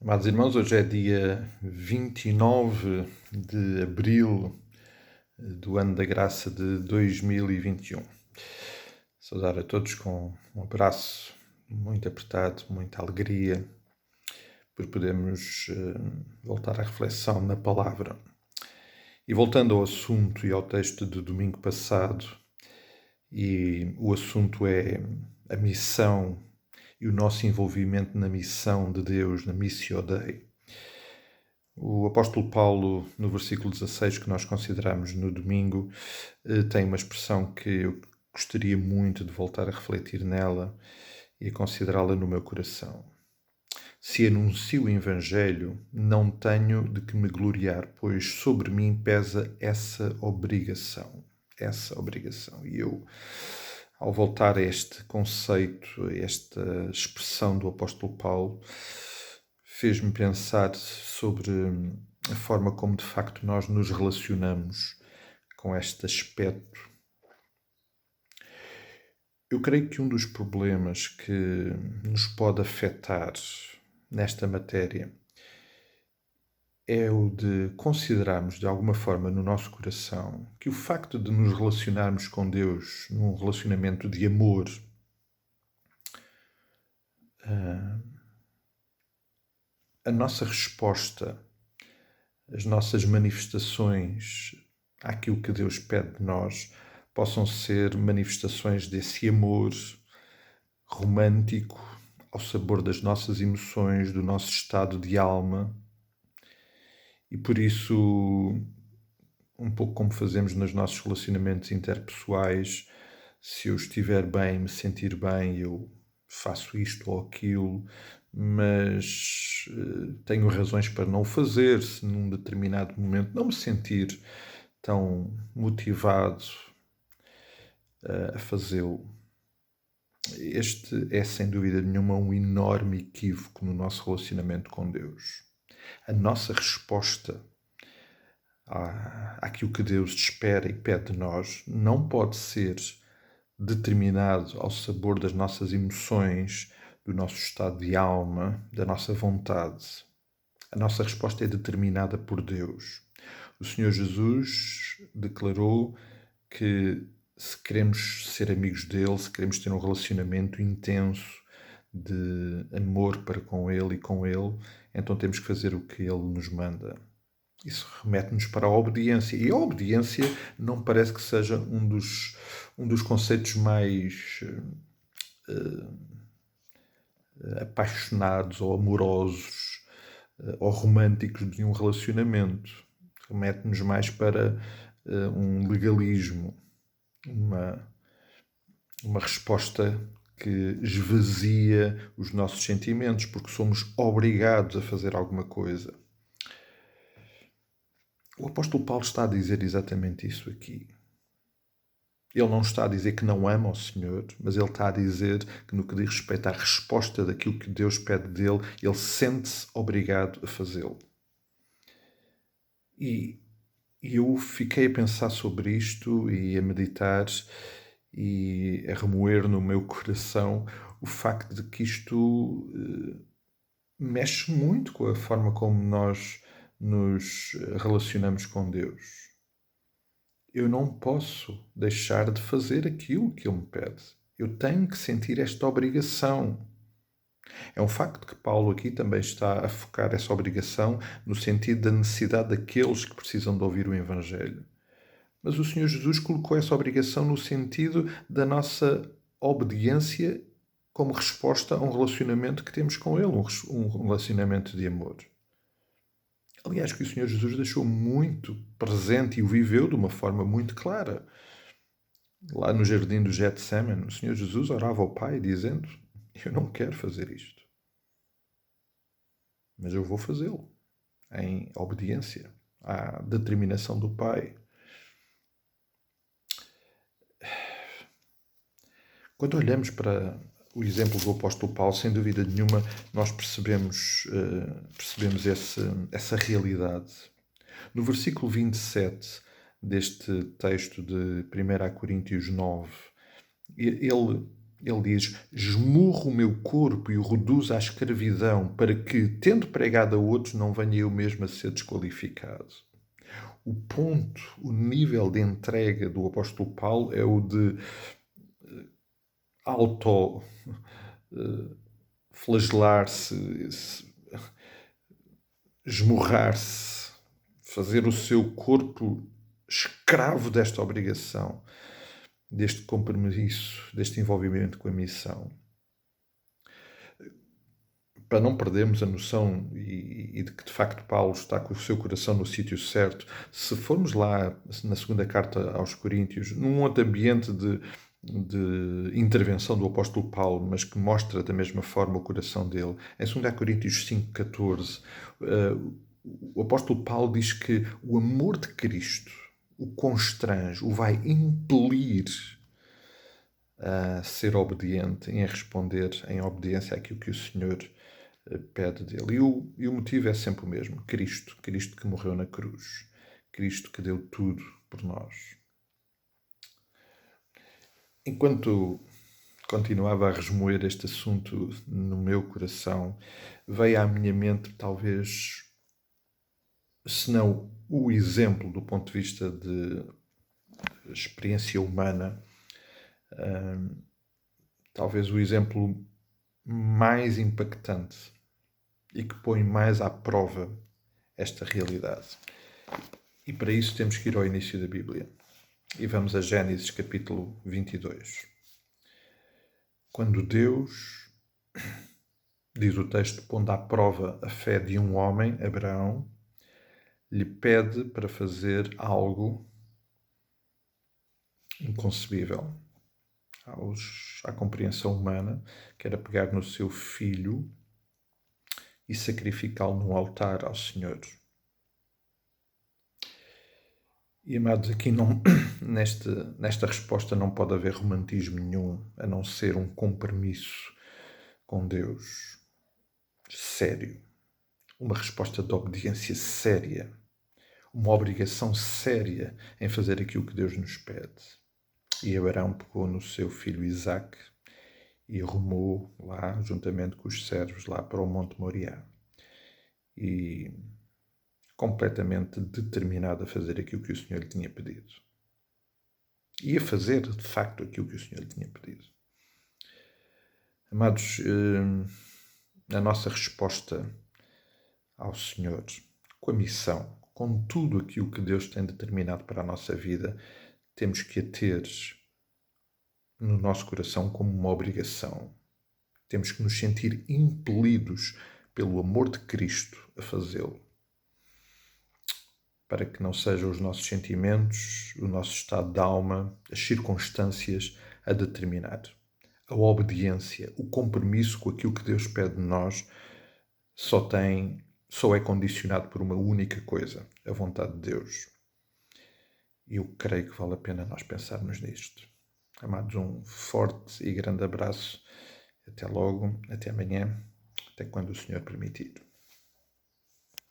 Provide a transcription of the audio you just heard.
Amados irmãos, hoje é dia 29 de abril do ano da graça de 2021. Saudar a todos com um abraço muito apertado, muita alegria, por podermos voltar à reflexão na palavra. E voltando ao assunto e ao texto do domingo passado, e o assunto é a missão e o nosso envolvimento na missão de Deus, na Missio Dei. O apóstolo Paulo, no versículo 16, que nós consideramos no domingo, tem uma expressão que eu gostaria muito de voltar a refletir nela e a considerá-la no meu coração. Se anuncio o Evangelho, não tenho de que me gloriar, pois sobre mim pesa essa obrigação. E eu, ao voltar a este conceito, a esta expressão do apóstolo Paulo, fez-me pensar sobre a forma como de facto nós nos relacionamos com este aspecto. Eu creio que um dos problemas que nos pode afetar nesta matéria é o de considerarmos de alguma forma no nosso coração que o facto de nos relacionarmos com Deus num relacionamento de amor a nossa resposta, as nossas manifestações àquilo que Deus pede de nós possam ser manifestações desse amor romântico ao sabor das nossas emoções, do nosso estado de alma. E por isso, um pouco como fazemos nos nossos relacionamentos interpessoais, se eu estiver bem, me sentir bem, eu faço isto ou aquilo, mas tenho razões para não o fazer, se num determinado momento não me sentir tão motivado a fazê-lo. Este é, sem dúvida nenhuma, um enorme equívoco no nosso relacionamento com Deus. A nossa resposta àquilo que Deus espera e pede de nós não pode ser determinado ao sabor das nossas emoções, do nosso estado de alma, da nossa vontade. A nossa resposta é determinada por Deus. O Senhor Jesus declarou que se queremos ser amigos dele, se queremos ter um relacionamento intenso de amor para com ele e com ele, então temos que fazer o que ele nos manda. Isso remete-nos para a obediência. E a obediência não parece que seja um dos conceitos mais apaixonados ou amorosos ou românticos de um relacionamento. Remete-nos mais para um legalismo, uma resposta que esvazia os nossos sentimentos, porque somos obrigados a fazer alguma coisa. O apóstolo Paulo está a dizer exatamente isso aqui. Ele não está a dizer que não ama o Senhor, mas ele está a dizer que no que diz respeito à resposta daquilo que Deus pede dele, ele sente-se obrigado a fazê-lo. E eu fiquei a pensar sobre isto e a meditar e a remoer no meu coração o facto de que isto mexe muito com a forma como nós nos relacionamos com Deus. Eu não posso deixar de fazer aquilo que Ele me pede. Eu tenho que sentir esta obrigação. É um facto que Paulo aqui também está a focar essa obrigação no sentido da necessidade daqueles que precisam de ouvir o Evangelho. Mas o Senhor Jesus colocou essa obrigação no sentido da nossa obediência como resposta a um relacionamento que temos com Ele, um relacionamento de amor. Aliás, que o Senhor Jesus deixou muito presente e o viveu de uma forma muito clara. Lá no jardim do Getsemane, o Senhor Jesus orava ao Pai dizendo: eu não quero fazer isto, mas eu vou fazê-lo em obediência à determinação do Pai. Quando olhamos para o exemplo do apóstolo Paulo, sem dúvida nenhuma, nós percebemos essa realidade. No versículo 27 deste texto de 1 Coríntios 9, ele Ele diz: esmurro o meu corpo e o reduzo à escravidão, para que, tendo pregado a outros, não venha eu mesmo a ser desqualificado. O ponto, o nível de entrega do apóstolo Paulo é o de flagelar-se, esmurrar-se, fazer o seu corpo escravo desta obrigação, deste compromisso, deste envolvimento com a missão. Para não perdermos a noção e de que, de facto, Paulo está com o seu coração no sítio certo, se formos lá na segunda carta aos Coríntios, num outro ambiente de intervenção do apóstolo Paulo, mas que mostra da mesma forma o coração dele, em 2 Coríntios 5,14, o apóstolo Paulo diz que o amor de Cristo o constrange, o vai impelir a ser obediente, em responder em obediência àquilo que o Senhor pede dele. E o motivo é sempre o mesmo: Cristo que morreu na cruz, Cristo que deu tudo por nós. Enquanto continuava a resmoer este assunto no meu coração, veio à minha mente, talvez, se não o exemplo do ponto de vista de experiência humana, talvez o exemplo mais impactante e que põe mais à prova esta realidade. E para isso temos que ir ao início da Bíblia. E vamos a Gênesis capítulo 22. Quando Deus, diz o texto, pondo à prova a fé de um homem, Abraão, lhe pede para fazer algo inconcebível à compreensão humana, que era pegar no seu filho e sacrificá-lo no altar ao Senhor. E, amados, aqui nesta resposta não pode haver romantismo nenhum, a não ser um compromisso com Deus sério, uma resposta de obediência séria, uma obrigação séria em fazer aquilo que Deus nos pede. E Abraão pegou no seu filho Isaque e rumou lá, juntamente com os servos, lá para o Monte Moriá. E completamente determinado a fazer aquilo que o Senhor lhe tinha pedido. E a fazer, de facto, aquilo que o Senhor lhe tinha pedido. Amados, a nossa resposta ao Senhor, com a missão, com tudo aquilo que Deus tem determinado para a nossa vida, temos que a ter no nosso coração como uma obrigação. Temos que nos sentir impelidos pelo amor de Cristo a fazê-lo. Para que não sejam os nossos sentimentos, o nosso estado de alma, as circunstâncias a determinar. A obediência, o compromisso com aquilo que Deus pede de nós só é condicionado por uma única coisa: a vontade de Deus. E eu creio que vale a pena nós pensarmos nisto. Amados, um forte e grande abraço. Até logo, até amanhã, até quando o Senhor permitir.